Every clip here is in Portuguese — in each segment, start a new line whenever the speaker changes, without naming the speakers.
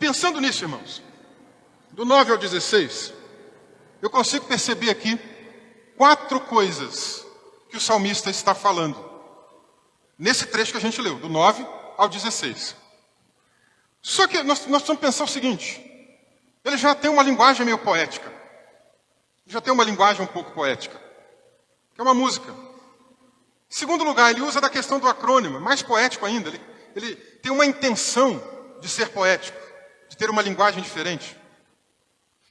pensando nisso, irmãos, do 9 ao 16, eu consigo perceber aqui 4 coisas que o salmista está falando. Nesse trecho que a gente leu, do 9 ao 16. Só que nós precisamos pensar o seguinte, ele já tem uma linguagem meio poética. Já tem uma linguagem um pouco poética, que é uma música. Em segundo lugar, ele usa da questão do acrônimo, mais poético ainda. Ele tem uma intenção de ser poético, de ter uma linguagem diferente.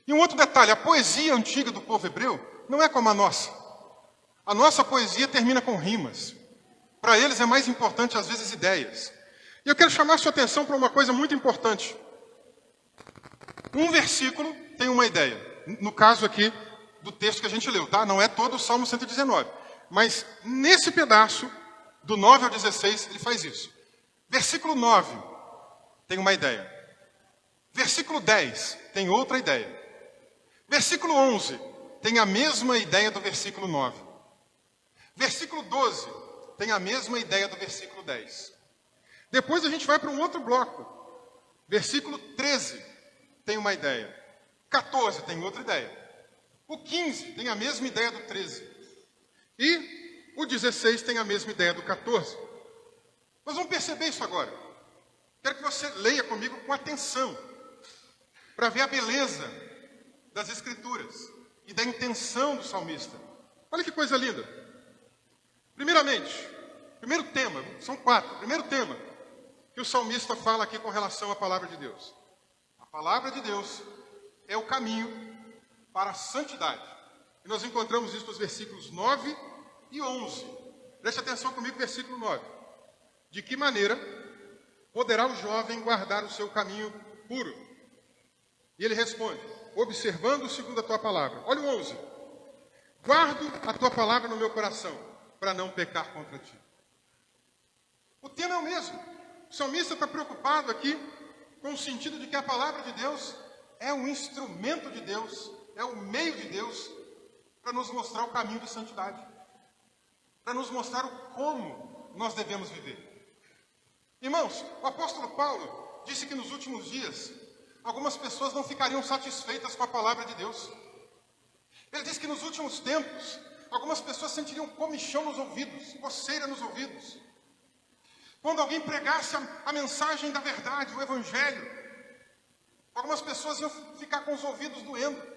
E um outro detalhe, a poesia antiga do povo hebreu não é como a nossa. A nossa poesia termina com rimas. Para eles é mais importante, às vezes, ideias. E eu quero chamar a sua atenção para uma coisa muito importante. Um versículo tem uma ideia. No caso aqui do texto que a gente leu, tá? Não é todo o Salmo 119. Mas nesse pedaço, do 9 ao 16, ele faz isso. Versículo 9 tem uma ideia. Versículo 10 tem outra ideia. Versículo 11 tem a mesma ideia do versículo 9. Versículo 12 tem a mesma ideia do versículo 10. Depois a gente vai para um outro bloco. Versículo 13 tem uma ideia. 14 tem outra ideia. O 15 tem a mesma ideia do 13. E o 16 tem a mesma ideia do 14. Nós vamos perceber isso agora. Quero que você leia comigo com atenção, para ver a beleza das Escrituras e da intenção do salmista. Olha que coisa linda. Primeiramente, primeiro tema, são 4. Primeiro tema que o salmista fala aqui com relação à palavra de Deus. A palavra de Deus é o caminho para a santidade. E nós encontramos isso nos versículos 9 e 11. Preste atenção comigo, versículo 9. De que maneira poderá o jovem guardar o seu caminho puro? E ele responde, observando segundo a tua palavra. Olha o 11. Guardo a tua palavra no meu coração, para não pecar contra ti. O tema é o mesmo. O salmista está preocupado aqui com o sentido de que a palavra de Deus é um instrumento de Deus, é o meio de Deus para nos mostrar o caminho de santidade, para nos mostrar o como nós devemos viver. Irmãos, o apóstolo Paulo disse que nos últimos dias algumas pessoas não ficariam satisfeitas com a palavra de Deus. Ele disse que nos últimos tempos algumas pessoas sentiriam comichão nos ouvidos, coceira nos ouvidos. Quando alguém pregasse a mensagem da verdade, o evangelho, algumas pessoas iam ficar com os ouvidos doendo.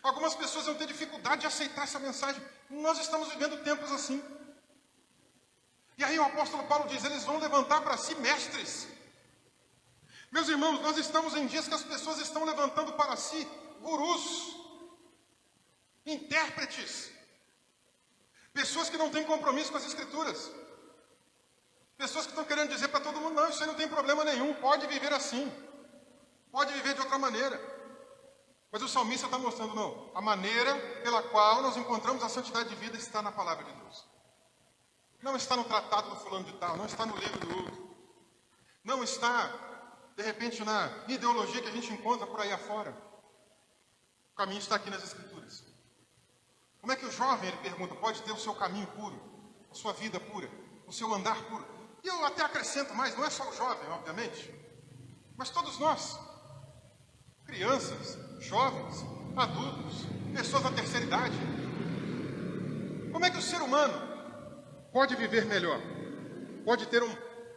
Algumas pessoas iam ter dificuldade de aceitar essa mensagem. Nós estamos vivendo tempos assim. E aí o apóstolo Paulo diz, eles vão levantar para si mestres. Meus irmãos, nós estamos em dias que as pessoas estão levantando para si gurus, intérpretes, pessoas que não têm compromisso com as Escrituras. Pessoas que estão querendo dizer para todo mundo, não, isso aí não tem problema nenhum, pode viver assim, pode viver de outra maneira. Mas o salmista está mostrando, não, a maneira pela qual nós encontramos a santidade de vida está na palavra de Deus. Não está no tratado do fulano de tal, não está no livro do outro. Não está, de repente, na ideologia que a gente encontra por aí afora. O caminho está aqui nas Escrituras. Como é que o jovem, ele pergunta, pode ter o seu caminho puro, a sua vida pura, o seu andar puro? E eu até acrescento mais, não é só o jovem, obviamente, mas todos nós, crianças, jovens, adultos, pessoas da terceira idade. Como é que o ser humano pode viver melhor? Pode ter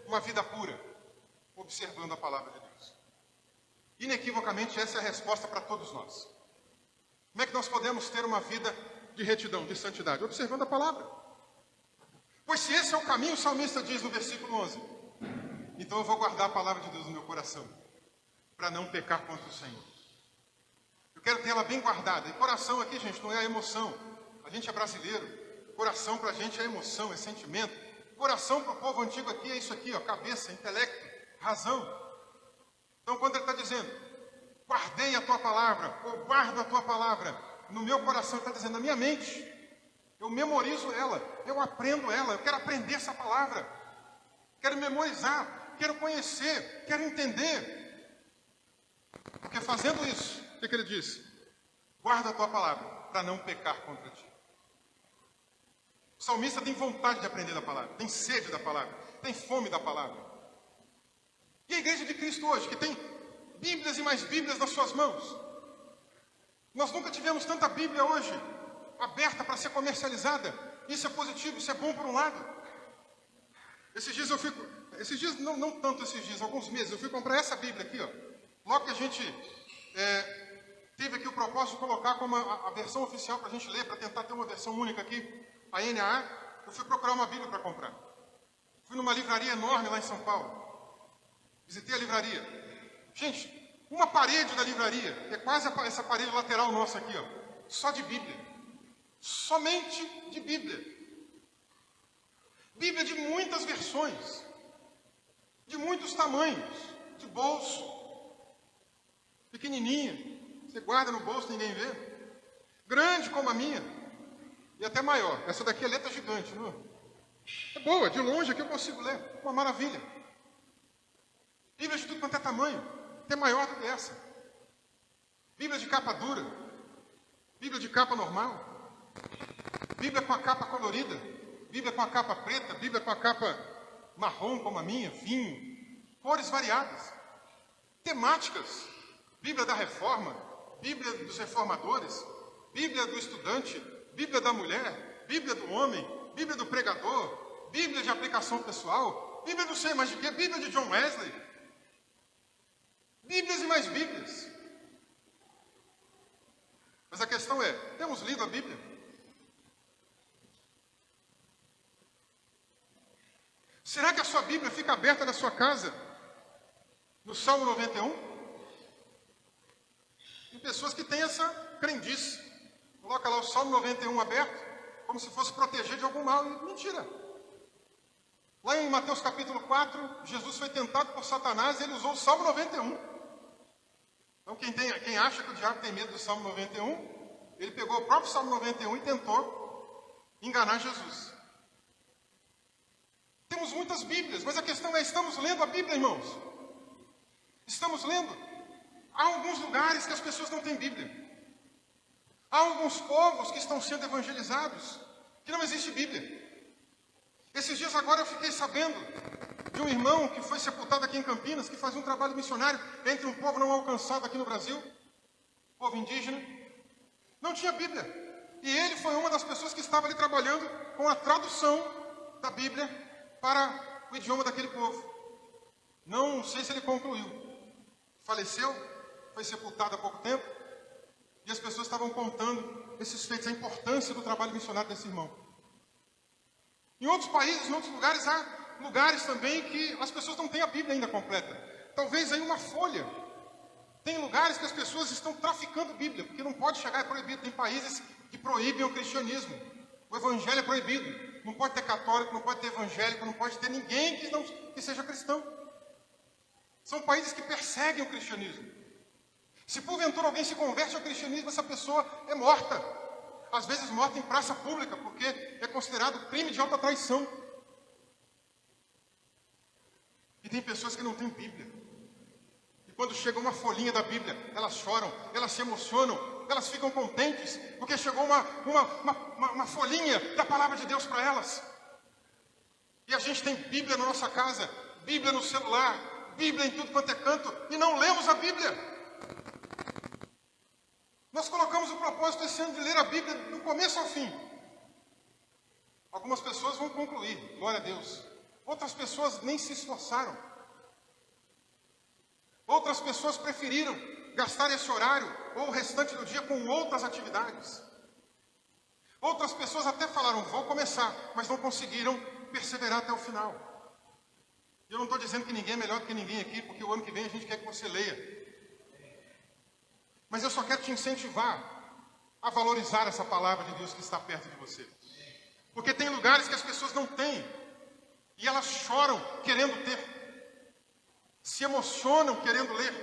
uma vida pura, observando a palavra de Deus. Inequivocamente, essa é a resposta para todos nós. Como é que nós podemos ter uma vida de retidão, de santidade? Observando a palavra. Pois se esse é o caminho, o salmista diz no versículo 11, então eu vou guardar a palavra de Deus no meu coração, para não pecar contra o Senhor. Eu quero ter ela bem guardada. E coração aqui, gente, não é a emoção. A gente é brasileiro. Coração para a gente é emoção, é sentimento. Coração para o povo antigo aqui é isso aqui, ó, cabeça, intelecto, razão. Então quando ele está dizendo, guardei a tua palavra, ou guardo a tua palavra, no meu coração, ele está dizendo, na minha mente, eu memorizo ela, eu aprendo ela, eu quero aprender essa palavra, quero memorizar, quero conhecer, quero entender. Porque fazendo isso, o que ele disse? Guarda a tua palavra, para não pecar contra ti. O salmista tem vontade de aprender da palavra, tem sede da palavra, tem fome da palavra. E a igreja de Cristo hoje, que tem Bíblias e mais Bíblias nas suas mãos. Nós nunca tivemos tanta Bíblia hoje, aberta para ser comercializada. Isso é positivo, isso é bom por um lado. Esses dias, não tanto esses dias, alguns meses, eu fui comprar essa Bíblia aqui, ó. Logo que a gente teve aqui o propósito de colocar como a versão oficial para a gente ler, para tentar ter uma versão única aqui, a NAA, eu fui procurar uma Bíblia para comprar. Fui numa livraria enorme lá em São Paulo. Visitei a livraria. Gente, uma parede da livraria, que é quase essa parede lateral nossa aqui, ó, só de Bíblia. Somente de Bíblia. Bíblia de muitas versões, de muitos tamanhos, de bolso, pequenininha, você guarda no bolso, ninguém vê. Grande como a minha, e até maior. Essa daqui é letra gigante, não é? É boa, de longe aqui eu consigo ler, uma maravilha. Bíblia de tudo quanto é tamanho, até maior do que essa. Bíblia de capa dura, Bíblia de capa normal, Bíblia com a capa colorida, Bíblia com a capa preta, Bíblia com a capa marrom como a minha, vinho, cores variadas, temáticas, Bíblia da Reforma, Bíblia dos reformadores, Bíblia do estudante, Bíblia da mulher, Bíblia do homem, Bíblia do pregador, Bíblia de aplicação pessoal, Bíblia do sei mais de quê, Bíblia de John Wesley, Bíblias e mais Bíblias. Mas a questão é, temos lido a Bíblia? Será que a sua Bíblia fica aberta na sua casa? No Salmo 91? Tem pessoas que têm essa crendice. Coloca lá o Salmo 91 aberto, como se fosse proteger de algum mal. E mentira. Lá em Mateus capítulo 4, Jesus foi tentado por Satanás e ele usou o Salmo 91. Então quem acha que o diabo tem medo do Salmo 91, ele pegou o próprio Salmo 91 e tentou enganar Jesus. Temos muitas Bíblias, mas a questão é, estamos lendo a Bíblia, irmãos? Estamos lendo? Há alguns lugares que as pessoas não têm Bíblia. Há alguns povos que estão sendo evangelizados, que não existe Bíblia. Esses dias agora eu fiquei sabendo de um irmão que foi sepultado aqui em Campinas, que faz um trabalho missionário entre um povo não alcançado aqui no Brasil, povo indígena. Não tinha Bíblia. E ele foi uma das pessoas que estava ali trabalhando com a tradução da Bíblia para o idioma daquele povo. Não sei se ele concluiu. Faleceu, foi sepultado há pouco tempo, e as pessoas estavam contando esses feitos, a importância do trabalho missionário desse irmão. Em outros países, em outros lugares, há lugares também que as pessoas não têm a Bíblia ainda completa. Talvez aí uma folha. Tem lugares que as pessoas estão traficando Bíblia, porque não pode chegar, é proibido. Tem países que proíbem o cristianismo. O evangelho é proibido. Não pode ter católico, não pode ter evangélico, não pode ter ninguém que seja cristão. São países que perseguem o cristianismo. Se porventura alguém se converte ao cristianismo, essa pessoa é morta. Às vezes morta em praça pública, porque é considerado crime de alta traição. E tem pessoas que não têm Bíblia. E quando chega uma folhinha da Bíblia, elas choram, elas se emocionam, elas ficam contentes, porque chegou uma folhinha da palavra de Deus para elas. E a gente tem Bíblia na nossa casa, Bíblia no celular, Bíblia em tudo quanto é canto, e não lemos a Bíblia. Nós colocamos o propósito esse ano de ler a Bíblia do começo ao fim. Algumas pessoas vão concluir, glória a Deus. Outras pessoas nem se esforçaram. Outras pessoas preferiram gastar esse horário ou o restante do dia com outras atividades. Outras pessoas até falaram, vou começar, mas não conseguiram perseverar até o final. Eu não estou dizendo que ninguém é melhor do que ninguém aqui, porque o ano que vem a gente quer que você leia. Mas eu só quero te incentivar a valorizar essa palavra de Deus que está perto de você. Porque tem lugares que as pessoas não têm. E elas choram querendo ter. Se emocionam querendo ler.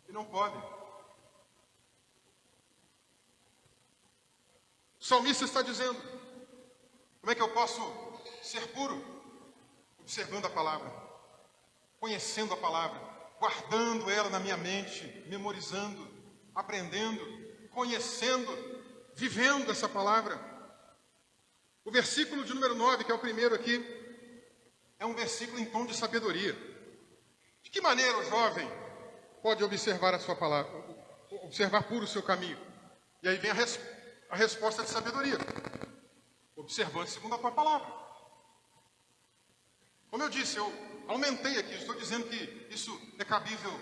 E não podem. O salmista está dizendo, como é que eu posso ser puro? Observando a palavra. Conhecendo a palavra. Guardando ela na minha mente, memorizando, aprendendo, conhecendo, vivendo essa palavra. O versículo de número 9, que é o primeiro aqui, é um versículo em tom de sabedoria. De que maneira, jovem, pode observar a sua palavra, observar puro o seu caminho? E aí vem a resposta de sabedoria. Observando segundo a tua palavra. Como eu disse, eu aumentei aqui, estou dizendo que isso é cabível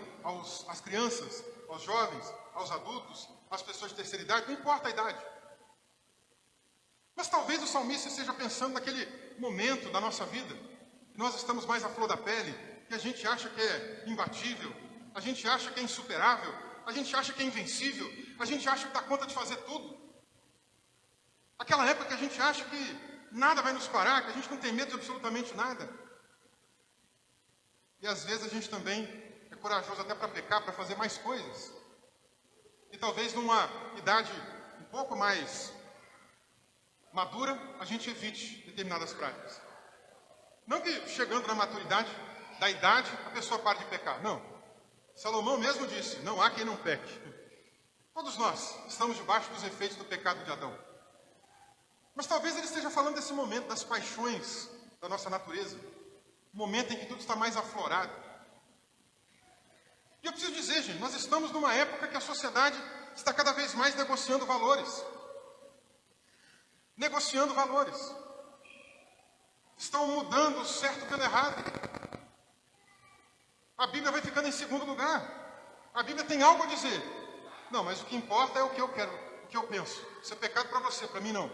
às crianças, aos jovens, aos adultos, às pessoas de terceira idade, não importa a idade. Mas talvez o salmista esteja pensando naquele momento da nossa vida, que nós estamos mais à flor da pele, que a gente acha que é imbatível, a gente acha que é insuperável, a gente acha que é invencível, a gente acha que dá conta de fazer tudo. Aquela época que a gente acha que nada vai nos parar, que a gente não tem medo de absolutamente nada. E às vezes a gente também é corajoso até para pecar, para fazer mais coisas. E talvez numa idade um pouco mais madura, a gente evite determinadas práticas. Não que chegando na maturidade da idade, a pessoa pare de pecar. Não. Salomão mesmo disse, não há quem não peque. Todos nós estamos debaixo dos efeitos do pecado de Adão. Mas talvez ele esteja falando desse momento, das paixões da nossa natureza. Um momento em que tudo está mais aflorado. E eu preciso dizer, gente, nós estamos numa época que a sociedade está cada vez mais negociando valores. Negociando valores. Estão mudando o certo pelo errado. A Bíblia vai ficando em segundo lugar. A Bíblia tem algo a dizer. Não, mas o que importa é o que eu quero, o que eu penso. Isso é pecado para você, para mim não.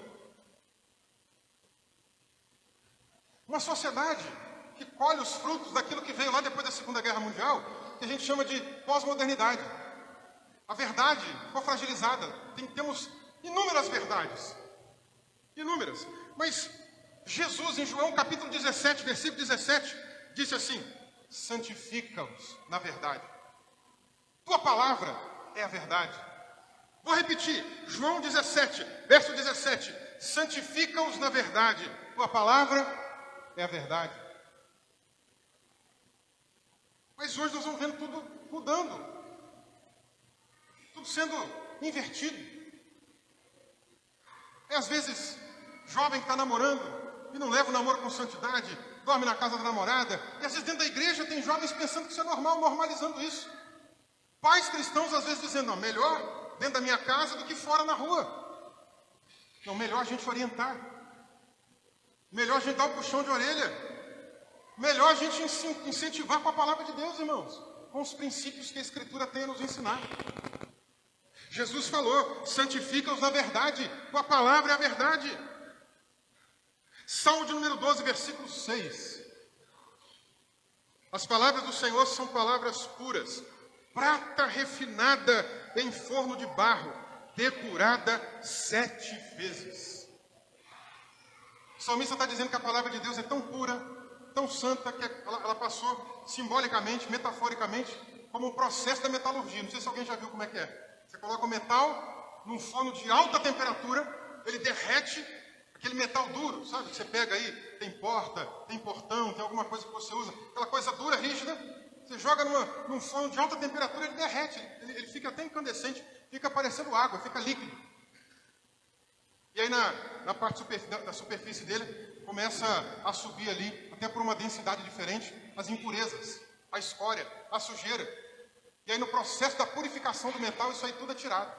Uma sociedade que colhe os frutos daquilo que veio lá depois da Segunda Guerra Mundial, que a gente chama de pós-modernidade. A verdade ficou fragilizada. Temos inúmeras verdades. Inúmeras. Mas Jesus, em João capítulo 17, versículo 17, disse assim, santifica-os na verdade. Tua palavra é a verdade. Vou repetir, João 17, verso 17, santifica-os na verdade. Tua palavra é a verdade. Mas hoje nós vamos vendo tudo mudando. Tudo sendo invertido. É às vezes jovem que está namorando e não leva o namoro com santidade, dorme na casa da namorada. E às vezes dentro da igreja tem jovens pensando que isso é normal, normalizando isso. Pais cristãos às vezes dizendo, não, melhor dentro da minha casa do que fora na rua. Não, melhor a gente orientar. Melhor a gente dar um puxão de orelha. Melhor a gente incentivar com a palavra de Deus, irmãos. Com os princípios que a Escritura tem a nos ensinar. Jesus falou, santifica-os na verdade. Com a palavra é a verdade. Salmo de número 12, versículo 6. As palavras do Senhor são palavras puras. Prata refinada em forno de barro, depurada 7 vezes. O salmista está dizendo que a palavra de Deus é tão pura, tão santa, que ela passou simbolicamente, metaforicamente, como um processo da metalurgia. Não sei se alguém já viu como é que é. Você coloca o metal num forno de alta temperatura, ele derrete aquele metal duro, sabe? Que você pega aí, tem porta, tem portão, tem alguma coisa que você usa, aquela coisa dura, rígida, você joga num forno de alta temperatura, ele derrete, ele fica até incandescente, fica parecendo água, fica líquido. E aí na parte da superfície dele, começa a subir ali, até por uma densidade diferente, as impurezas, a escória, a sujeira. E aí no processo da purificação do metal, isso aí tudo é tirado.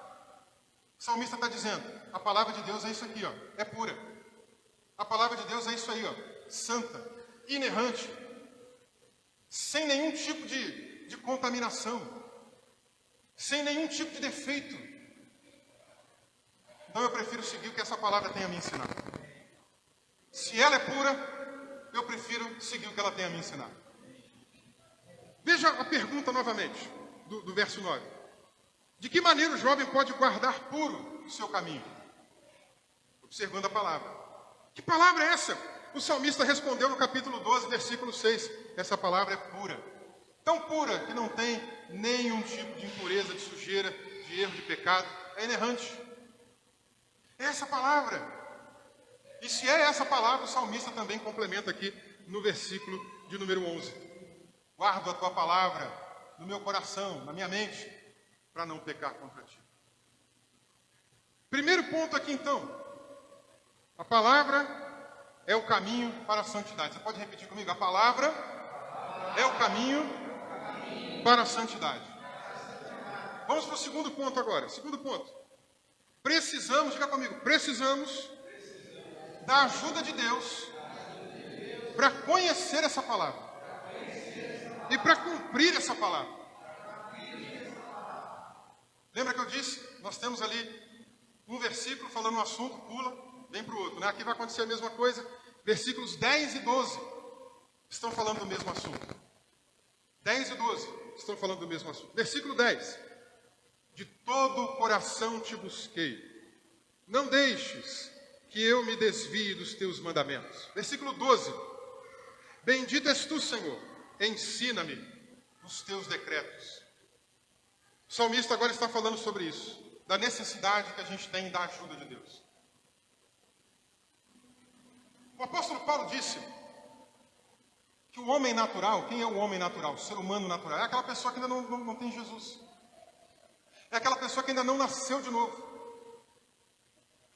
O salmista está dizendo, a palavra de Deus é isso aqui, ó, é pura. A palavra de Deus é isso aí, ó, santa, inerrante, sem nenhum tipo de contaminação, sem nenhum tipo de defeito. Então eu prefiro seguir o que essa palavra tem a me ensinar. Se ela é pura, eu prefiro seguir o que ela tem a me ensinar. Veja a pergunta novamente, do verso 9. De que maneira o jovem pode guardar puro o seu caminho? Observando a palavra. Que palavra é essa? O salmista respondeu no capítulo 12, versículo 6. Essa palavra é pura. Tão pura que não tem nenhum tipo de impureza, de sujeira, de erro, de pecado. É inerrante. É essa palavra. E se é essa palavra, o salmista também complementa aqui no versículo de número 11. Guardo a tua palavra no meu coração, na minha mente, para não pecar contra ti. Primeiro ponto aqui então. A palavra é o caminho para a santidade. Você pode repetir comigo? A palavra é o caminho para a santidade. Vamos para o segundo ponto agora. Segundo ponto. Precisamos, diga comigo, precisamos da ajuda de Deus para conhecer essa palavra e para cumprir essa palavra. Lembra que eu disse? Nós temos ali um versículo falando um assunto, pula, vem para o outro. Né? Aqui vai acontecer a mesma coisa. Versículos 10 e 12 estão falando do mesmo assunto. 10 e 12 estão falando do mesmo assunto. Versículo 10. De todo o coração te busquei. Não deixes que eu me desvie dos teus mandamentos. Versículo 12. Bendito és tu, Senhor. Ensina-me os teus decretos. O salmista agora está falando sobre isso, da necessidade que a gente tem da ajuda de Deus. O apóstolo Paulo disse que o homem natural, quem é o homem natural? O ser humano natural, é aquela pessoa que ainda não tem Jesus. É aquela pessoa que ainda não nasceu de novo.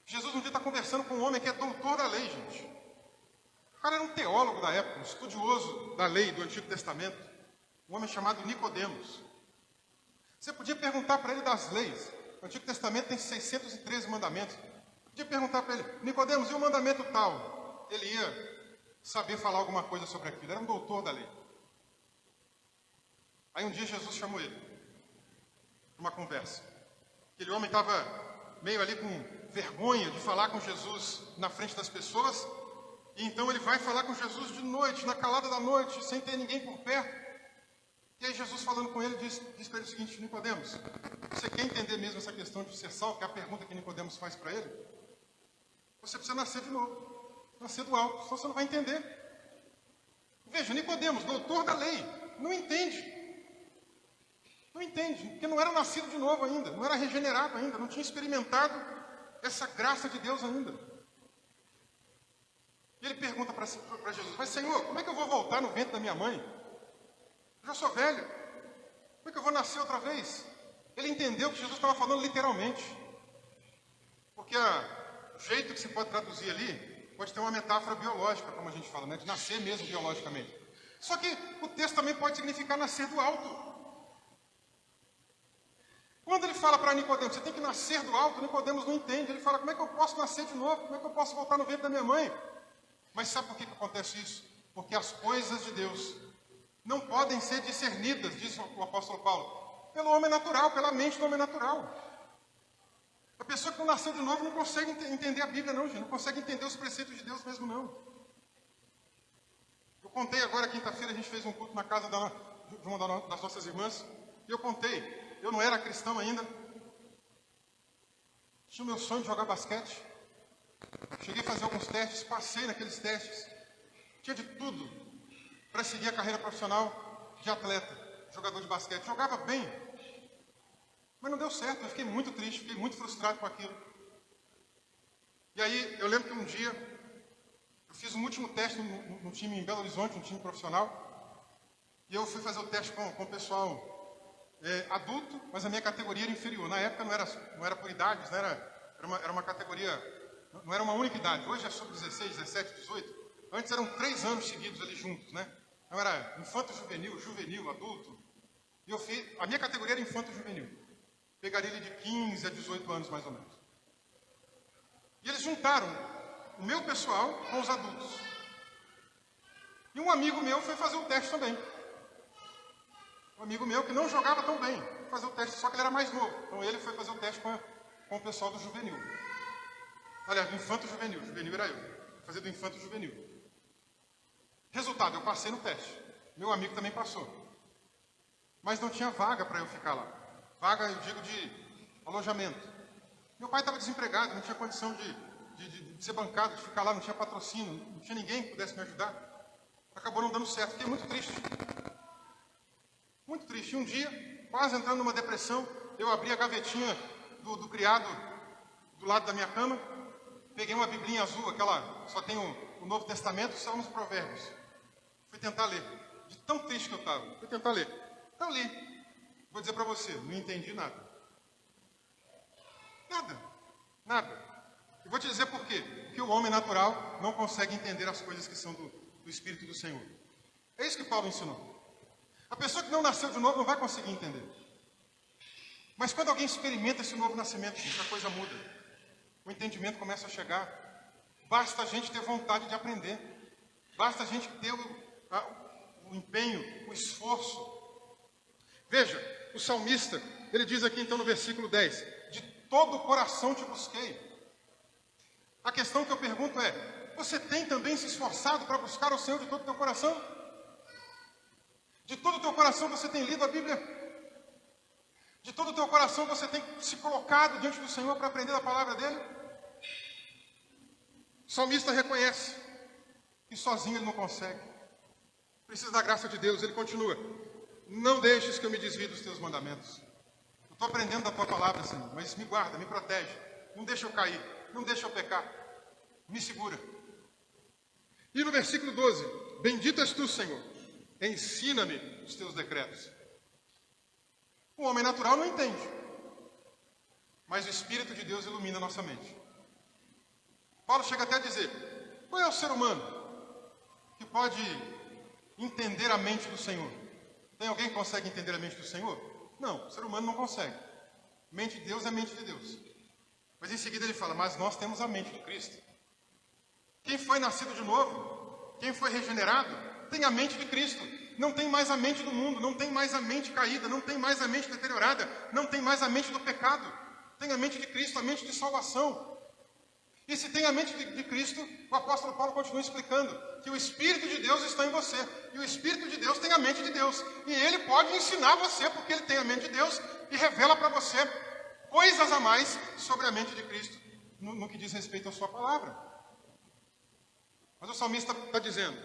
Jesus um dia está conversando com um homem que é doutor da lei, gente. O cara era um teólogo da época, um estudioso da lei do Antigo Testamento. Um homem chamado Nicodemos. Você podia perguntar para ele das leis. O Antigo Testamento tem 613 mandamentos. Podia perguntar para ele, Nicodemos, e o mandamento tal? Ele ia saber falar alguma coisa sobre aquilo. Era um doutor da lei. Aí um dia Jesus chamou ele para uma conversa. Aquele homem estava meio ali com vergonha de falar com Jesus na frente das pessoas. E então ele vai falar com Jesus de noite, na calada da noite, sem ter ninguém por perto. E aí Jesus falando com ele, diz para ele o seguinte, Nicodemos, você quer entender mesmo essa questão de ser salvo, que é a pergunta que Nicodemos faz para ele? Você precisa nascer de novo, nascer do alto, senão você não vai entender. Veja, Nicodemos, doutor da lei, não entende. Não entende, porque não era nascido de novo ainda, não era regenerado ainda, não tinha experimentado essa graça de Deus ainda. E ele pergunta para Jesus, mas Senhor, como é que eu vou voltar no ventre da minha mãe? Eu já sou velho. Como é que eu vou nascer outra vez? Ele entendeu que Jesus estava falando literalmente. Porque o jeito que se pode traduzir ali, pode ter uma metáfora biológica, como a gente fala, né? De nascer mesmo biologicamente. Só que o texto também pode significar nascer do alto. Quando ele fala para Nicodemos, você tem que nascer do alto, Nicodemos não entende. Ele fala, como é que eu posso nascer de novo? Como é que eu posso voltar no ventre da minha mãe? Mas sabe por que acontece isso? Porque as coisas de Deus não podem ser discernidas, diz o apóstolo Paulo, pelo homem natural, pela mente do homem natural. A pessoa que não nasceu de novo não consegue entender a Bíblia, não, gente. Não consegue entender os preceitos de Deus mesmo, não. Eu contei agora, quinta-feira, a gente fez um culto na casa de uma das nossas irmãs, e eu contei, eu não era cristão ainda, tinha o meu sonho de jogar basquete, cheguei a fazer alguns testes, passei naqueles testes, tinha de tudo para seguir a carreira profissional de atleta, jogador de basquete. Jogava bem, mas não deu certo. Eu fiquei muito triste, fiquei muito frustrado com aquilo. E aí, eu lembro que um dia, eu fiz um último teste no time em Belo Horizonte, um time profissional, e eu fui fazer o teste com o pessoal adulto, mas a minha categoria era inferior. Na época não era por idades, né? Era uma categoria, não era uma única idade. Hoje é sub 16, 17, 18. Antes eram 3 anos seguidos ali juntos, né? Então era infanto-juvenil, juvenil, adulto. E a minha categoria era infanto-juvenil. Pegaria ele de 15 a 18 anos, mais ou menos. E eles juntaram o meu pessoal com os adultos. E um amigo meu foi fazer o teste também. Um amigo meu que não jogava tão bem, foi fazer o teste, só que ele era mais novo. Então ele foi fazer o teste com o pessoal do juvenil. Aliás, do infanto-juvenil. Juvenil era eu. Fazer do infanto-juvenil. Resultado, eu passei no teste. Meu amigo também passou. Mas não tinha vaga para eu ficar lá. Vaga, eu digo, de alojamento. Meu pai estava desempregado, não tinha condição de ser bancado, de ficar lá, não tinha patrocínio, não tinha ninguém que pudesse me ajudar. Acabou não dando certo. Fiquei muito triste. Muito triste. E um dia, quase entrando numa depressão, eu abri a gavetinha do criado do lado da minha cama, peguei uma biblinha azul, aquela, só tem o Novo Testamento, só uns provérbios. Fui tentar ler. De tão triste que eu estava. Fui tentar ler. Eu li. Vou dizer para você, não entendi nada. Nada. Nada. E vou te dizer por quê. Porque o homem natural não consegue entender as coisas que são do Espírito do Senhor. É isso que Paulo ensinou. A pessoa que não nasceu de novo não vai conseguir entender. Mas quando alguém experimenta esse novo nascimento, gente, a coisa muda. O entendimento começa a chegar. Basta a gente ter vontade de aprender. Basta a gente ter o empenho, o esforço. Veja, o salmista, ele diz aqui então no versículo 10, de todo o coração te busquei. A questão que eu pergunto é, você tem também se esforçado para buscar o Senhor de todo o teu coração? De todo o teu coração você tem lido a Bíblia? De todo o teu coração você tem se colocado diante do Senhor para aprender a palavra dele? O salmista reconhece que sozinho ele não consegue. Precisa da graça de Deus. Ele continua, não deixes que eu me desvie dos teus mandamentos. Eu estou aprendendo da tua palavra, Senhor, mas me guarda, me protege. Não deixa eu cair, não deixa eu pecar. Me segura. E no versículo 12, bendito és tu, Senhor, ensina-me os teus decretos. O homem natural não entende, mas o Espírito de Deus ilumina a nossa mente. Paulo chega até a dizer, qual é o ser humano que pode entender a mente do Senhor? Tem alguém que consegue entender a mente do Senhor? Não, o ser humano não consegue. Mente de Deus é mente de Deus. Mas em seguida ele fala, mas nós temos a mente de Cristo. Quem foi nascido de novo, quem foi regenerado, tem a mente de Cristo. Não tem mais a mente do mundo, não tem mais a mente caída, não tem mais a mente deteriorada, não tem mais a mente do pecado. Tem a mente de Cristo, a mente de salvação. E se tem a mente de Cristo, o apóstolo Paulo continua explicando que o Espírito de Deus está em você. E o Espírito de Deus tem a mente de Deus. E ele pode ensinar você, porque ele tem a mente de Deus, e revela para você coisas a mais sobre a mente de Cristo, no que diz respeito à sua palavra. Mas o salmista está dizendo,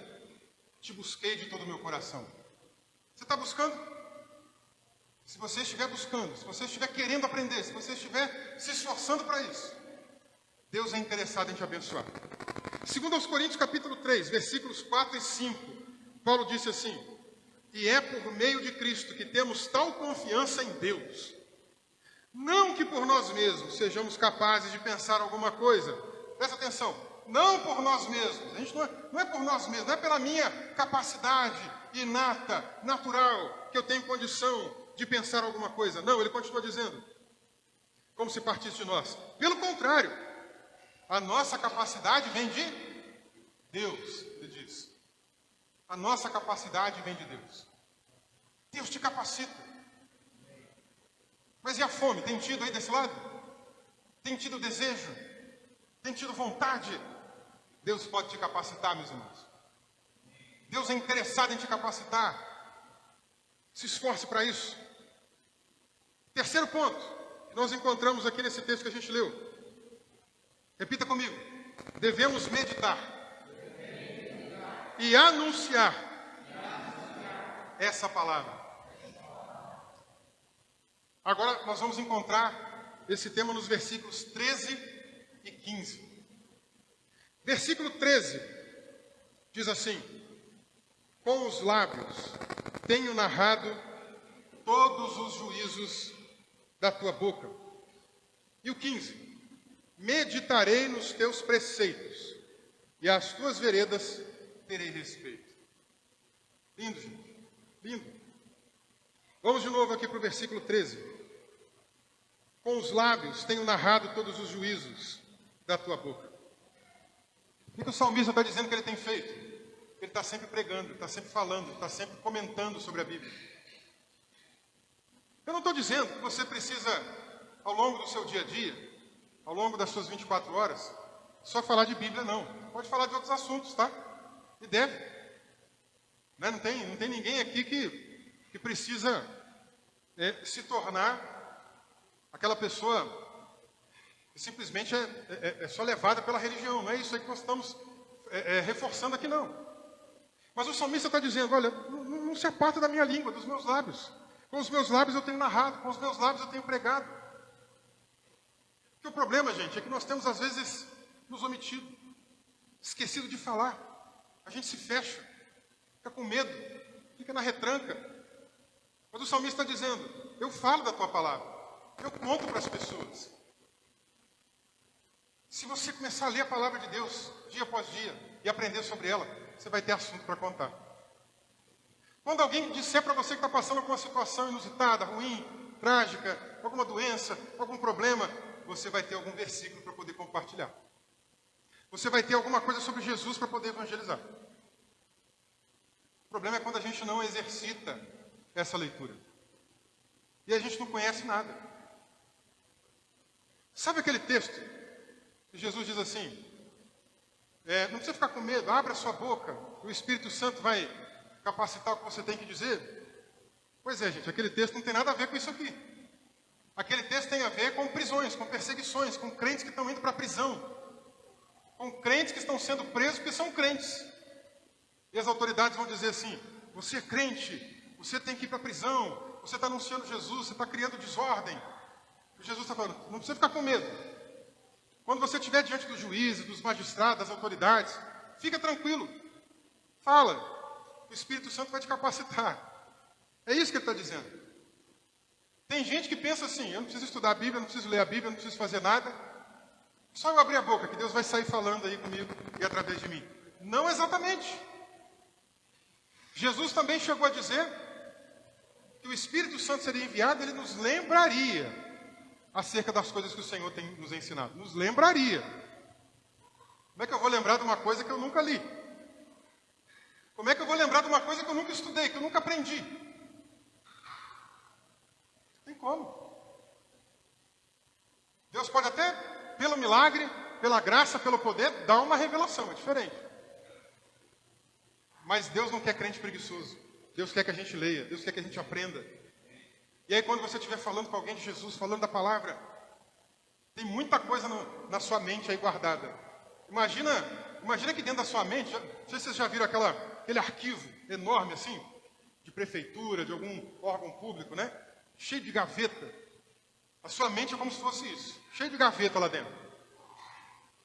te busquei de todo o meu coração. Você está buscando? Se você estiver buscando, se você estiver querendo aprender, se você estiver se esforçando para isso, Deus é interessado em te abençoar. Segundo aos Coríntios capítulo 3, versículos 4 e 5, Paulo disse assim, e é por meio de Cristo que temos tal confiança em Deus. Não que por nós mesmos sejamos capazes de pensar alguma coisa. Presta atenção, não por nós mesmos. A gente não é por nós mesmos, não é pela minha capacidade inata, natural, que eu tenho condição de pensar alguma coisa. Não, ele continua dizendo, como se partisse de nós. Pelo contrário, a nossa capacidade vem de Deus, ele diz. A nossa capacidade vem de Deus. Deus te capacita. Mas e a fome? Tem tido aí desse lado? Tem tido desejo? Tem tido vontade? Deus pode te capacitar, meus irmãos. Deus é interessado em te capacitar. Se esforce para isso. Terceiro ponto, que nós encontramos aqui nesse texto que a gente leu. Repita comigo. Devemos meditar e anunciar essa palavra. Agora nós vamos encontrar esse tema nos versículos 13 e 15. Versículo 13 diz assim, com os lábios tenho narrado todos os juízos da tua boca. E o 15, meditarei nos teus preceitos, e às tuas veredas terei respeito. Lindo, gente, lindo. Vamos de novo aqui para o versículo 13. Com os lábios tenho narrado todos os juízos da tua boca. O que o salmista está dizendo que ele tem feito? Ele está sempre pregando, ele está sempre falando, está sempre comentando sobre a Bíblia. Eu não estou dizendo que você precisa, ao longo do seu dia a dia, ao longo das suas 24 horas, só falar de Bíblia, não. Pode falar de outros assuntos, tá? E deve. Né? Não tem ninguém aqui que precisa se tornar aquela pessoa que simplesmente é só levada pela religião. Não é isso aí que nós estamos reforçando aqui, não. Mas o salmista está dizendo, olha, não se aparta da minha língua, dos meus lábios. Com os meus lábios eu tenho narrado, com os meus lábios eu tenho pregado. Porque o problema, gente, é que nós temos às vezes nos omitido, esquecido de falar. A gente se fecha, fica com medo, fica na retranca. Mas o salmista está dizendo, eu falo da tua palavra, eu conto para as pessoas. Se você começar a ler a palavra de Deus, dia após dia, e aprender sobre ela, você vai ter assunto para contar. Quando alguém disser para você que está passando por uma situação inusitada, ruim, trágica, alguma doença, algum problema, você vai ter algum versículo para poder compartilhar. Você vai ter alguma coisa sobre Jesus para poder evangelizar. O problema é quando a gente não exercita essa leitura. E a gente não conhece nada. Sabe aquele texto que Jesus diz assim, não precisa ficar com medo, abra sua boca, o Espírito Santo vai capacitar o que você tem que dizer? Pois é, gente, aquele texto não tem nada a ver com isso aqui. Aquele texto tem a ver com prisões, com perseguições, com crentes que estão indo para a prisão, com crentes que estão sendo presos porque são crentes. E as autoridades vão dizer assim, você é crente, você tem que ir para a prisão, você está anunciando Jesus, você está criando desordem. E Jesus está falando, não precisa ficar com medo. Quando você estiver diante dos juízes, dos magistrados, das autoridades, fica tranquilo. Fala, o Espírito Santo vai te capacitar. É isso que ele está dizendo. Tem gente que pensa assim, eu não preciso estudar a Bíblia, não preciso ler a Bíblia, não preciso fazer nada. Só eu abrir a boca, que Deus vai sair falando aí comigo e através de mim. Não exatamente. Jesus também chegou a dizer que o Espírito Santo seria enviado, ele nos lembraria acerca das coisas que o Senhor tem nos ensinado. Nos lembraria. Como é que eu vou lembrar de uma coisa que eu nunca li? Como é que eu vou lembrar de uma coisa que eu nunca estudei, que eu nunca aprendi? Não tem como. Deus pode até, pelo milagre, pela graça, pelo poder, dar uma revelação, é diferente. Mas Deus não quer crente preguiçoso. Deus quer que a gente leia, Deus quer que a gente aprenda. E aí quando você estiver falando com alguém de Jesus, falando da palavra, tem muita coisa na sua mente aí guardada. Imagina que dentro da sua mente, não sei se vocês já viram aquele arquivo enorme assim, de prefeitura, de algum órgão público, né? Cheio de gaveta. A sua mente é como se fosse isso, cheio de gaveta lá dentro.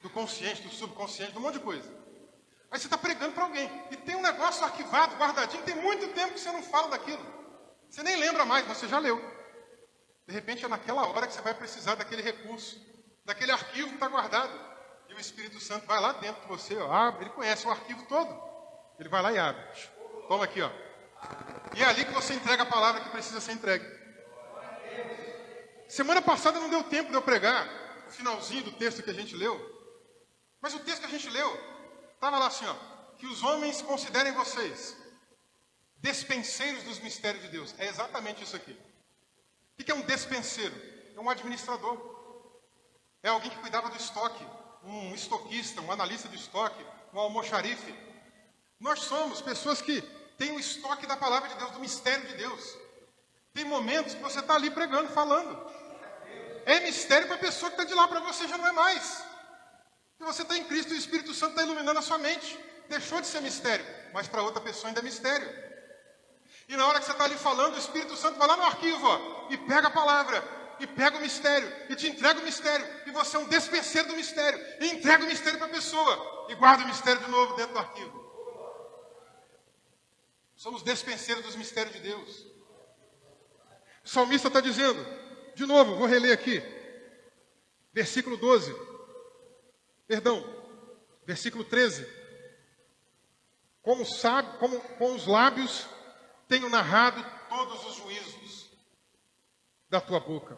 Do consciente, do subconsciente, de um monte de coisa. Aí você está pregando para alguém, e tem um negócio arquivado, guardadinho, tem muito tempo que você não fala daquilo. Você nem lembra mais, mas você já leu. De repente é naquela hora que você vai precisar daquele recurso, daquele arquivo que está guardado. E o Espírito Santo vai lá dentro de você, ó, abre, ele conhece o arquivo todo. Ele vai lá e abre. Toma aqui, ó. E é ali que você entrega a palavra que precisa ser entregue. Semana passada não deu tempo de eu pregar o finalzinho do texto que a gente leu. Mas o texto que a gente leu, estava lá assim, ó. Que os homens considerem vocês despenseiros dos mistérios de Deus. É exatamente isso aqui. O que é um despenseiro? É um administrador. É alguém que cuidava do estoque. Um estoquista, um analista de estoque, um almoxarife. Nós somos pessoas que têm o estoque da palavra de Deus, do mistério de Deus. Tem momentos que você está ali pregando, falando. É mistério para a pessoa que está de lá, para você já não é mais. E você está em Cristo e o Espírito Santo está iluminando a sua mente. Deixou de ser mistério, mas para outra pessoa ainda é mistério. E na hora que você está ali falando, o Espírito Santo vai lá no arquivo, ó, e pega a palavra, e pega o mistério, e te entrega o mistério. E você é um despenseiro do mistério. E entrega o mistério para a pessoa. E guarda o mistério de novo dentro do arquivo. Somos despenseiros dos mistérios de Deus. O salmista está dizendo, de novo, vou reler aqui. Versículo 12. Perdão, versículo 13. Com os lábios tenho narrado todos os juízos da tua boca.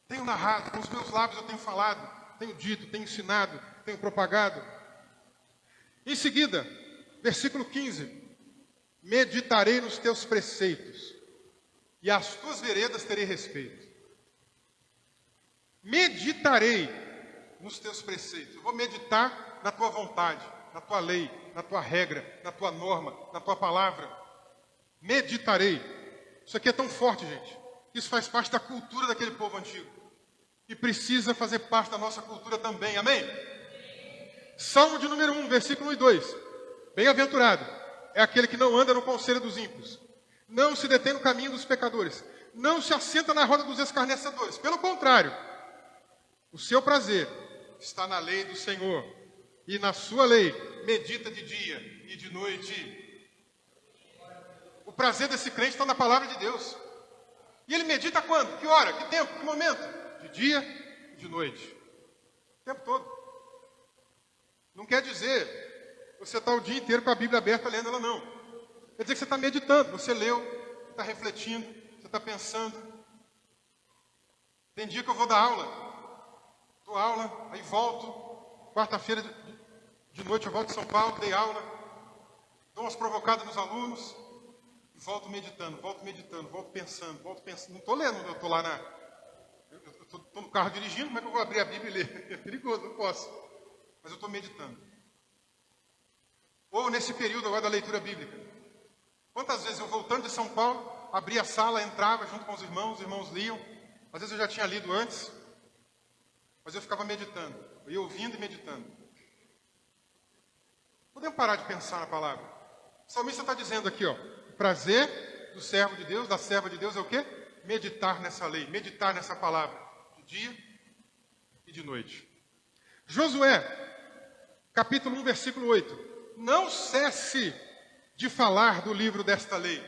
Tenho narrado, com os meus lábios eu tenho falado, tenho dito, tenho ensinado, tenho propagado. Em seguida, versículo 15. Meditarei nos teus preceitos, e às tuas veredas terei respeito. Meditarei nos teus preceitos. Eu vou meditar na tua vontade, na tua lei, na tua regra, na tua norma, na tua palavra. Meditarei. Isso aqui é tão forte, gente. Isso faz parte da cultura daquele povo antigo. E precisa fazer parte da nossa cultura também. Amém? Salmo de número 1, versículo 1 e 2. Bem-aventurado é aquele que não anda no conselho dos ímpios, não se detém no caminho dos pecadores, não se assenta na roda dos escarnecedores. Pelo contrário, o seu prazer está na lei do Senhor, e na sua lei medita de dia e de noite. O prazer desse crente está na palavra de Deus. E ele medita quando? Que hora? Que tempo? Que momento? De dia e de noite. O tempo todo. Não quer dizer que você está o dia inteiro com a Bíblia aberta lendo ela, não. Quer dizer que você está meditando. Você leu, você está refletindo, você está pensando. Tem dia que eu vou dar aula. Dou aula, aí volto. Quarta-feira de noite eu volto de São Paulo, dei aula. Dou umas provocadas nos alunos. E volto meditando, volto pensando. Não estou lendo, eu estou lá eu estou no carro dirigindo, como é que eu vou abrir a Bíblia e ler? É perigoso, não posso. Mas eu estou meditando. Ou nesse período agora da leitura bíblica. Quantas vezes eu voltando de São Paulo, abria a sala, entrava junto com os irmãos liam. Às vezes eu já tinha lido antes, mas eu ficava meditando. Eu ia ouvindo e meditando. Podemos parar de pensar na palavra. O salmista está dizendo aqui, ó, o prazer do servo de Deus, da serva de Deus é o quê? Meditar nessa lei, meditar nessa palavra, de dia e de noite. Josué, capítulo 1, versículo 8. Não cesse de falar do livro desta lei.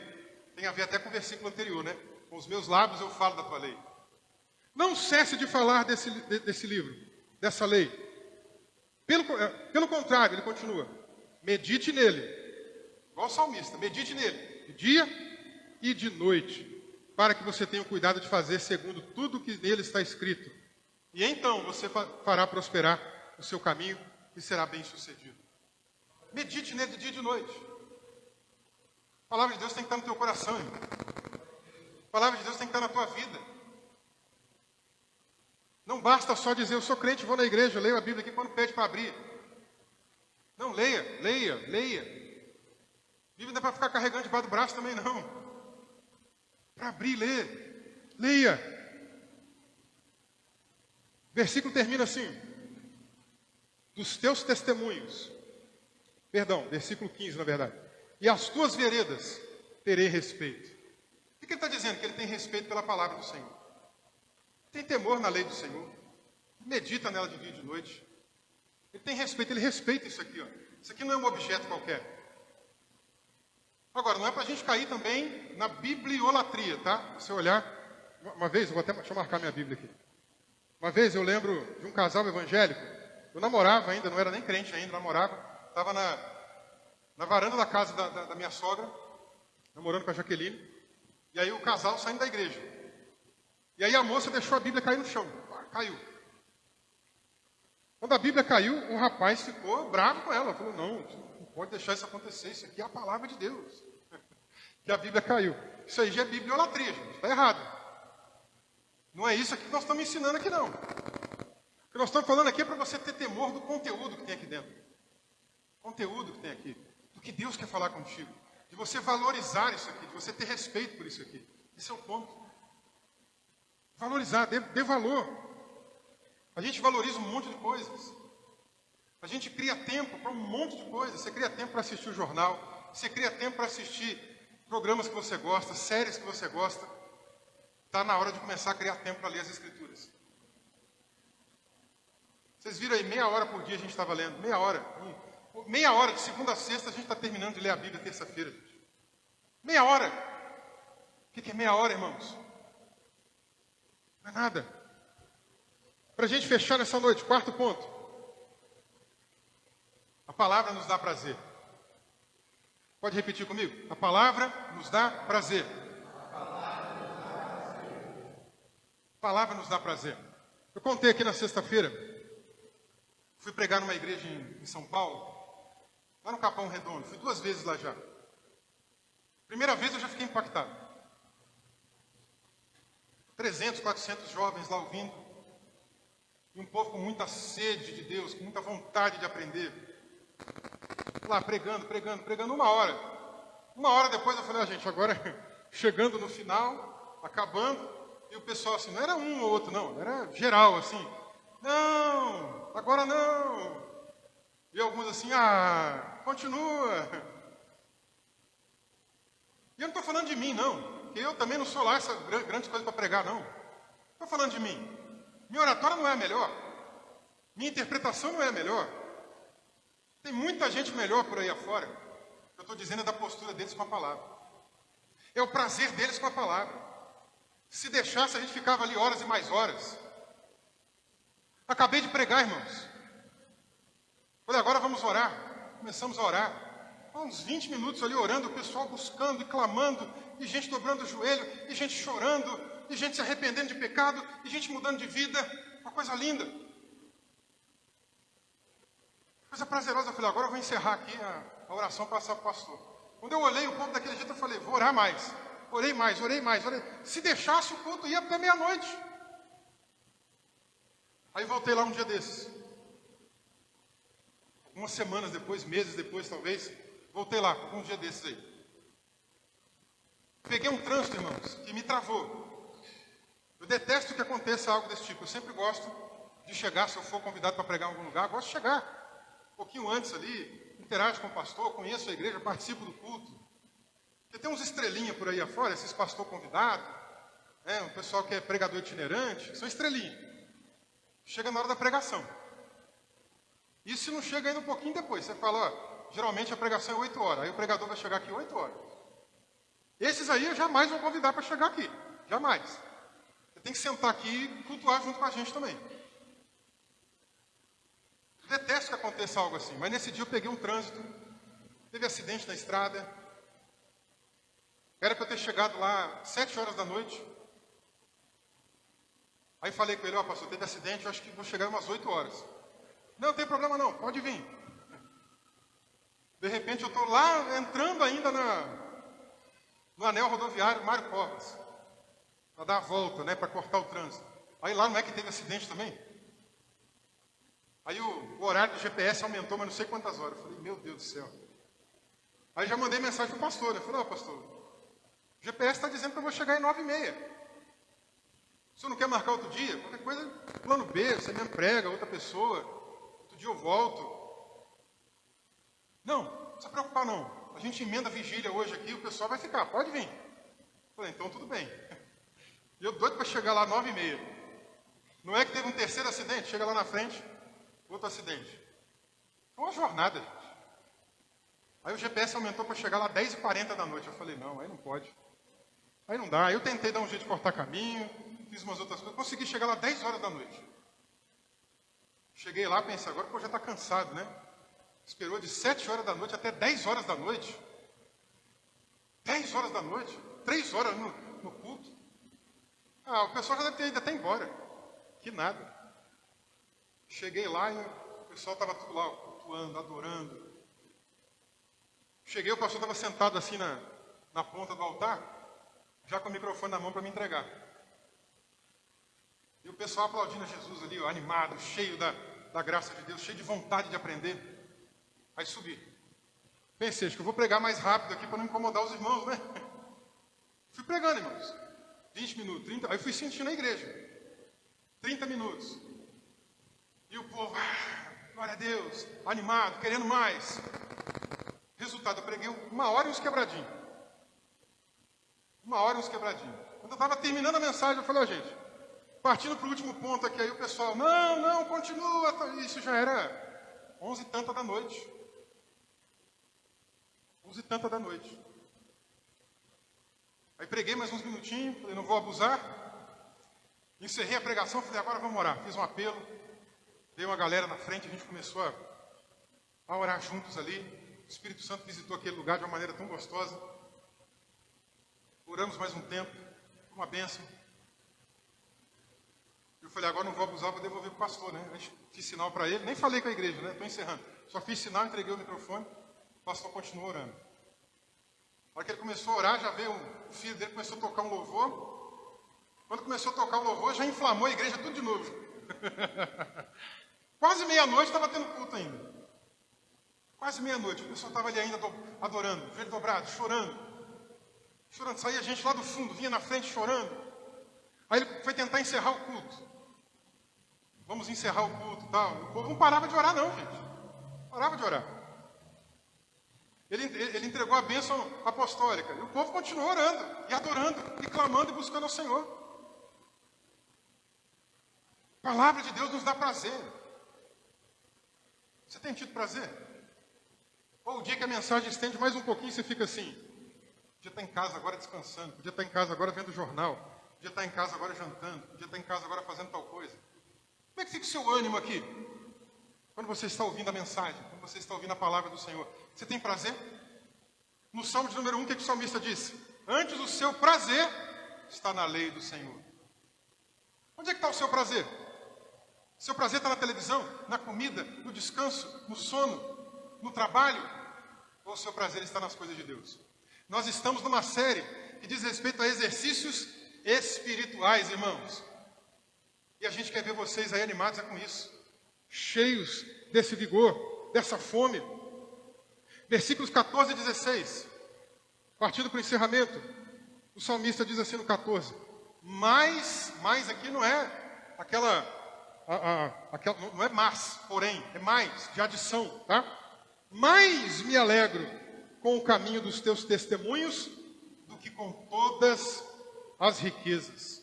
Tem a ver até com o versículo anterior, né? Com os meus lábios eu falo da tua lei. Não cesse de falar desse livro, dessa lei. Pelo contrário, ele continua. Medite nele. Igual o salmista, medite nele. De dia e de noite. Para que você tenha o cuidado de fazer segundo tudo que nele está escrito. E então você fará prosperar o seu caminho e será bem sucedido. Medite nele de dia e de noite. A palavra de Deus tem que estar no teu coração, irmão. A palavra de Deus tem que estar na tua vida. Não basta só dizer, eu sou crente, vou na igreja, leio a Bíblia aqui quando pede para abrir. Não, leia. A Bíblia não é para ficar carregando debaixo do braço também, não. Para abrir, leia. O versículo termina assim. Dos teus testemunhos. Perdão, versículo 15, na verdade. E as tuas veredas terei respeito. O que ele está dizendo? Que ele tem respeito pela palavra do Senhor. Tem temor na lei do Senhor. Medita nela de dia e de noite. Ele tem respeito, ele respeita isso aqui. Ó. Isso aqui não é um objeto qualquer. Agora, não é para a gente cair também na bibliolatria, tá? Se você olhar, uma vez, deixa eu marcar minha Bíblia aqui. Uma vez eu lembro de um casal evangélico. Eu namorava ainda, não era nem crente ainda, namorava. Estava na varanda da casa da minha sogra, namorando com a Jaqueline. E aí o casal saindo da igreja. E aí a moça deixou a Bíblia cair no chão. Caiu. Quando a Bíblia caiu, o rapaz ficou bravo com ela. Falou, não pode deixar isso acontecer. Isso aqui é a palavra de Deus. Que a Bíblia caiu. Isso aí já é bibliolatria, gente. Está errado. Não é isso aqui que nós estamos ensinando aqui, não. O que nós estamos falando aqui é para você ter temor do conteúdo que tem aqui dentro. Conteúdo que tem aqui, do que Deus quer falar contigo, de você valorizar isso aqui, de você ter respeito por isso aqui. Esse é o ponto. Valorizar, dê valor. A gente valoriza um monte de coisas. A gente cria tempo para um monte de coisas. Você cria tempo para assistir o jornal, você cria tempo para assistir programas que você gosta, séries que você gosta. Está na hora de começar a criar tempo para ler as Escrituras. Vocês viram aí, meia hora por dia a gente estava lendo, meia hora. Meia hora, de segunda a sexta, a gente está terminando de ler a Bíblia terça-feira, gente. Meia hora. O que é meia hora, irmãos? Não é nada. Para a gente fechar nessa noite, quarto ponto. A palavra nos dá prazer. Pode repetir comigo? A palavra nos dá prazer. A palavra nos dá prazer. Eu contei aqui na sexta-feira. Fui pregar numa igreja em São Paulo. Lá no Capão Redondo, fui 2 vezes lá já. Primeira vez eu já fiquei impactado. 300, 400 jovens lá ouvindo. E um povo com muita sede de Deus, com muita vontade de aprender. Lá pregando 1 hora. 1 hora depois eu falei, gente, agora chegando no final, acabando. E o pessoal assim, não era um ou outro não, era geral assim. Não, agora não. E alguns assim, continua. E eu não estou falando de mim, não. Porque eu também não sou lá essa grande coisa para pregar, não. Estou falando de mim. Minha oratória não é a melhor. Minha interpretação não é a melhor. Tem muita gente melhor por aí afora. Eu estou dizendo é da postura deles com a palavra. É o prazer deles com a palavra. Se deixasse, a gente ficava ali horas e mais horas. Acabei de pregar, irmãos. Falei, agora vamos orar. Começamos a orar. Há uns 20 minutos ali orando, o pessoal buscando e clamando, e gente dobrando o joelho, e gente chorando, e gente se arrependendo de pecado, e gente mudando de vida. Uma coisa linda. Coisa prazerosa. Eu falei, agora eu vou encerrar aqui a oração, passar para o pastor. Quando eu olhei o povo daquele jeito, eu falei, vou orar mais. Orei mais, orei mais, orei. Se deixasse, o culto ia até meia-noite. Aí voltei lá um dia desses. Algumas semanas depois, meses depois, talvez. Voltei lá, um dia desses aí. Peguei um trânsito, irmãos, que me travou. Eu detesto que aconteça algo desse tipo. Eu sempre gosto de chegar, se eu for convidado para pregar em algum lugar, gosto de chegar um pouquinho antes ali, interajo com o pastor, conheço a igreja, participo do culto. Porque tem uns estrelinhas por aí afora, esses pastor convidado, um pessoal que é pregador itinerante, são estrelinhas. Chega na hora da pregação. E se não chega ainda um pouquinho depois, você fala, ó, geralmente a pregação é 8 horas, aí o pregador vai chegar aqui 8 horas. Esses aí eu jamais vou convidar para chegar aqui, jamais. Você tem que sentar aqui e cultuar junto com a gente também. Eu detesto que aconteça algo assim, mas nesse dia eu peguei um trânsito, teve acidente na estrada, era para eu ter chegado lá 7 horas da noite. Aí falei com ele, ó, pastor, teve acidente, eu acho que vou chegar umas 8 horas. Não tem problema não, pode vir. De repente eu estou lá, entrando ainda no anel rodoviário Mário Covas, para dar a volta, para cortar o trânsito. Aí lá não é que teve acidente também? Aí o horário do GPS aumentou, mas não sei quantas horas. Eu falei, meu Deus do céu. Aí já mandei mensagem para o pastor, Eu falei, ó, pastor, o GPS está dizendo que eu vou chegar em 9h30. O senhor não quer marcar outro dia? Qualquer coisa, plano B, você mesmo prega, outra pessoa. Outro dia eu volto. Não, não precisa preocupar não. A gente emenda a vigília hoje aqui, o pessoal vai ficar, pode vir. Falei, então tudo bem. E eu doido para chegar lá 9h30. Não é que teve um terceiro acidente? Chega lá na frente, outro acidente. Foi uma jornada, gente. Aí o GPS aumentou para chegar lá 10h40 da noite. Eu falei, não, aí não pode. Aí não dá. Aí eu tentei dar um jeito de cortar caminho, fiz umas outras coisas. Consegui chegar lá 10 horas da noite. Cheguei lá, pensei, agora já está cansado, Esperou de 7 horas da noite até 10 horas da noite. 10 horas da noite. 3 horas no culto. O pessoal já deve ter ido até embora. Que nada. Cheguei lá e o pessoal estava tudo lá, cultuando, adorando. Cheguei, o pastor estava sentado assim na ponta do altar, já com o microfone na mão para me entregar. E o pessoal aplaudindo a Jesus ali, ó, animado, cheio da graça de Deus, cheio de vontade de aprender. Aí subi. Pensei, acho que eu vou pregar mais rápido aqui para não incomodar os irmãos, Fui pregando, irmãos. 20 minutos, 30, aí fui sentindo a igreja. 30 minutos. E o povo, glória a Deus, animado, querendo mais. Resultado, eu preguei 1h e uns quebradinhos. 1h e uns quebradinhos. Quando eu estava terminando a mensagem, eu falei, ó, gente, partindo para o último ponto aqui, aí o pessoal, não, continua. Isso já era 11h30 da noite. 11h30 da noite. Aí preguei mais uns minutinhos, falei, não vou abusar. Encerrei a pregação, falei, agora vamos orar. Fiz um apelo, veio uma galera na frente, a gente começou a orar juntos ali. O Espírito Santo visitou aquele lugar de uma maneira tão gostosa. Oramos mais um tempo, uma bênção. Eu falei, agora não vou abusar, vou devolver para o pastor, Fiz sinal para ele, nem falei com a igreja, Estou encerrando. Só fiz sinal, entreguei o microfone, o pastor continuou orando. Na hora que ele começou a orar, já veio o filho dele, começou a tocar um louvor. Quando começou a tocar o louvor, já inflamou a igreja tudo de novo. Quase meia-noite estava tendo culto ainda. Quase meia-noite, o pessoal estava ali ainda adorando, joelho dobrado, chorando. Chorando, saía gente lá do fundo, vinha na frente chorando. Aí ele foi tentar encerrar o culto. Vamos encerrar o culto e tal. O povo não parava de orar não, gente. Parava de orar. Ele entregou a bênção apostólica. E o povo continuou orando, e adorando, e clamando, e buscando ao Senhor. A palavra de Deus nos dá prazer. Você tem tido prazer? Ou o dia que a mensagem estende mais um pouquinho, você fica assim, podia estar em casa agora descansando, podia estar em casa agora vendo jornal, podia estar em casa agora jantando, podia estar em casa agora fazendo tal coisa. Como é que fica o seu ânimo aqui? Quando você está ouvindo a mensagem, quando você está ouvindo a palavra do Senhor, você tem prazer? No Salmo de número 1, o que o salmista disse? Antes o seu prazer está na lei do Senhor. Onde é que está o seu prazer? Seu prazer está na televisão, na comida, no descanso, no sono, no trabalho? Ou o seu prazer está nas coisas de Deus? Nós estamos numa série que diz respeito a exercícios espirituais, irmãos. E a gente quer ver vocês aí animados com isso, cheios desse vigor, dessa fome. Versículos 14 e 16, partindo para o encerramento, o salmista diz assim no 14: mais aqui não é aquela, não é mas, porém, é mais, de adição, tá? Mais me alegro com o caminho dos teus testemunhos do que com todas as riquezas.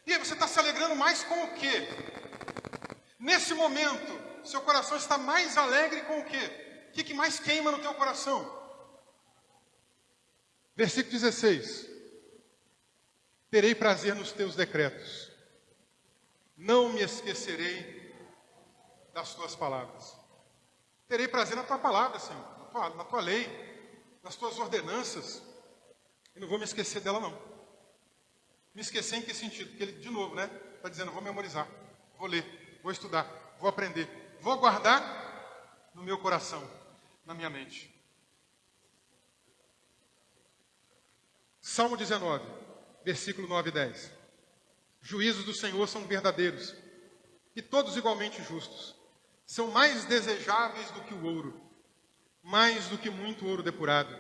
E aí, você está se alegrando mais com o quê? Nesse momento, seu coração está mais alegre com o quê? O que mais queima no teu coração? Versículo 16: terei prazer nos teus decretos, não me esquecerei das tuas palavras. Terei prazer na tua palavra, Senhor, na tua lei, nas tuas ordenanças, e não vou me esquecer dela, não. Me esquecer em que sentido? Porque ele, de novo, né, está dizendo: vou memorizar, vou ler, vou estudar, vou aprender, vou guardar no meu coração, na minha mente. Salmo 19, versículo 9 e 10. Juízos do Senhor são verdadeiros, e todos igualmente justos. São mais desejáveis do que o ouro, mais do que muito ouro depurado.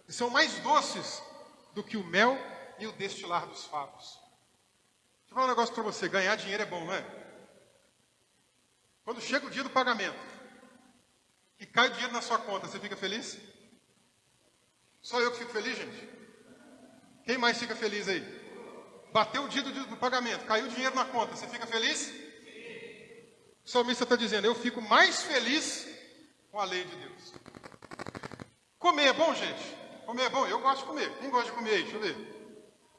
E são mais doces do que o mel e o destilar dos favos. Deixa eu falar um negócio para você: ganhar dinheiro é bom, não é? Quando chega o dia do pagamento, e cai o dinheiro na sua conta, você fica feliz? Só eu que fico feliz, gente? Quem mais fica feliz aí? Bateu o dia do pagamento, caiu o dinheiro na conta, você fica feliz? O salmista está dizendo: eu fico mais feliz com a lei de Deus. Comer é bom, gente? Comer é bom? Eu gosto de comer. Quem gosta de comer aí? Deixa eu ver.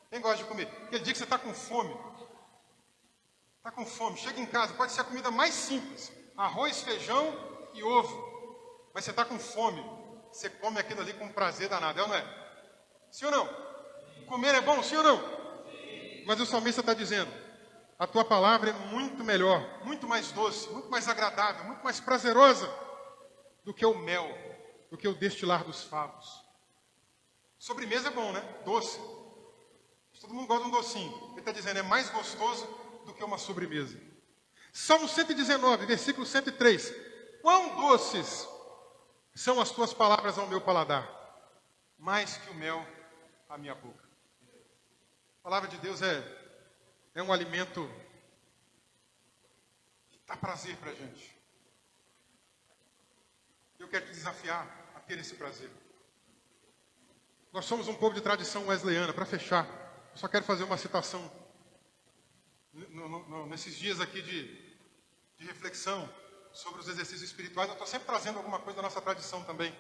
Quem gosta de comer? Aquele dia que você está com fome. Está com fome, chega em casa, pode ser a comida mais simples: arroz, feijão e ovo. Mas você está com fome, você come aquilo ali com prazer danado, é ou não é? Sim ou não? Comer é bom, sim ou não? Sim. Mas o salmista está dizendo: a tua palavra é muito melhor, muito mais doce, muito mais agradável, muito mais prazerosa do que o mel, do que o destilar dos favos. Sobremesa é bom, né? Doce. Todo mundo gosta de um docinho. Ele está dizendo: é mais gostoso do que uma sobremesa. Salmo 119, versículo 103. Quão doces são as tuas palavras ao meu paladar, mais que o mel à minha boca. A palavra de Deus é um alimento que dá prazer para a gente. Eu quero te desafiar a ter esse prazer. Nós somos um povo de tradição wesleyana. Para fechar, eu só quero fazer uma citação. Nesses dias aqui de reflexão sobre os exercícios espirituais, eu estou sempre trazendo alguma coisa da nossa tradição também.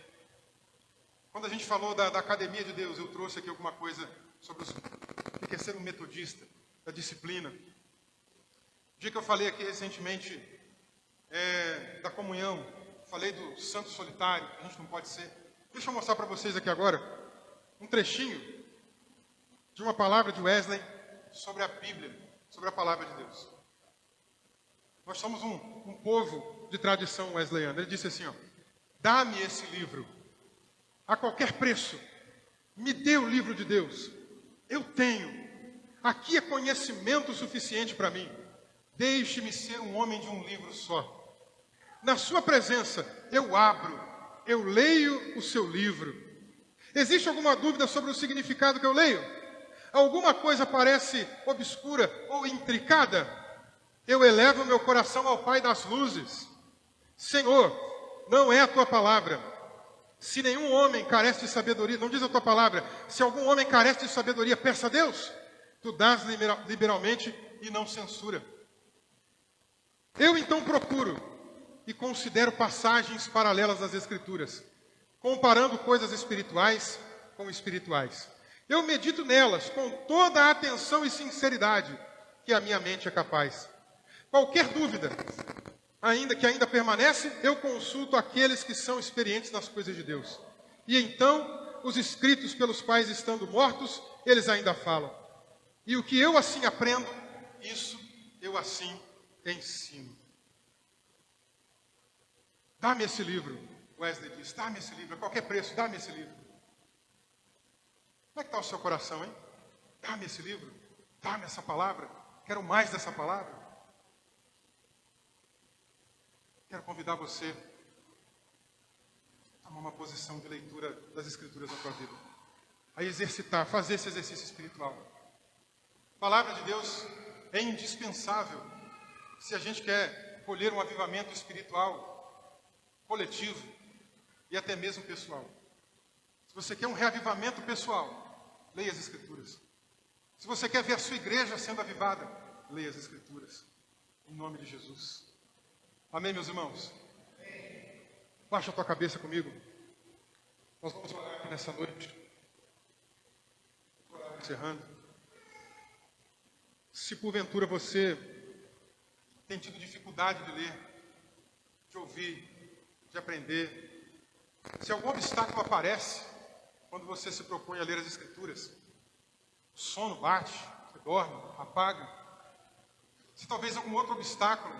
Quando a gente falou da Academia de Deus, eu trouxe aqui alguma coisa sobre o que é ser um metodista, da disciplina. O dia que eu falei aqui recentemente da comunhão, falei do santo solitário, que a gente não pode ser. Deixa eu mostrar para vocês aqui agora um trechinho de uma palavra de Wesley sobre a Bíblia, sobre a palavra de Deus. Nós somos um povo de tradição wesleyana. Ele disse assim, ó: dá-me esse livro a qualquer preço, me dê o livro de Deus, eu tenho, aqui é conhecimento suficiente para mim, deixe-me ser um homem de um livro só. Na sua presença eu abro, eu leio o seu livro. Existe alguma dúvida sobre o significado que eu leio? Alguma coisa parece obscura ou intricada? Eu elevo meu coração ao Pai das luzes. Senhor, não é a tua palavra. Se nenhum homem carece de sabedoria, não diz a tua palavra, se algum homem carece de sabedoria, peça a Deus. Tu dás liberalmente e não censura. Eu então procuro e considero passagens paralelas das Escrituras, comparando coisas espirituais com espirituais. Eu medito nelas com toda a atenção e sinceridade que a minha mente é capaz. Qualquer dúvida, ainda permanece, eu consulto aqueles que são experientes nas coisas de Deus. E então, os escritos pelos quais estando mortos, eles ainda falam. E o que eu assim aprendo, isso eu assim ensino. Dá-me esse livro, Wesley diz, dá-me esse livro, a qualquer preço, dá-me esse livro. Como é que está o seu coração, hein? Dá-me esse livro, dá-me essa palavra, quero mais dessa palavra. Quero convidar você a tomar uma posição de leitura das Escrituras na sua vida, a exercitar, fazer esse exercício espiritual. A palavra de Deus é indispensável se a gente quer colher um avivamento espiritual, coletivo e até mesmo pessoal. Se você quer um reavivamento pessoal, leia as Escrituras. Se você quer ver a sua igreja sendo avivada, leia as Escrituras. Em nome de Jesus. Amém, meus irmãos? Baixa a tua cabeça comigo. Nós vamos orar nessa noite. Encerrando. Se porventura você tem tido dificuldade de ler, de ouvir, de aprender, se algum obstáculo aparece quando você se propõe a ler as Escrituras, o sono bate, você dorme, apaga. Se talvez algum outro obstáculo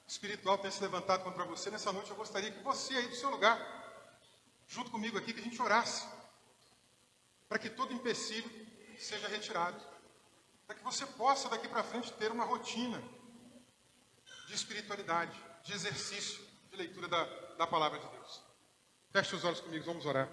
espiritual tenha se levantado contra você, nessa noite eu gostaria que você aí do seu lugar, junto comigo aqui, que a gente orasse, para que todo empecilho seja retirado, para que você possa daqui para frente ter uma rotina de espiritualidade, de exercício, de leitura da palavra de Deus. Feche os olhos comigo, vamos orar.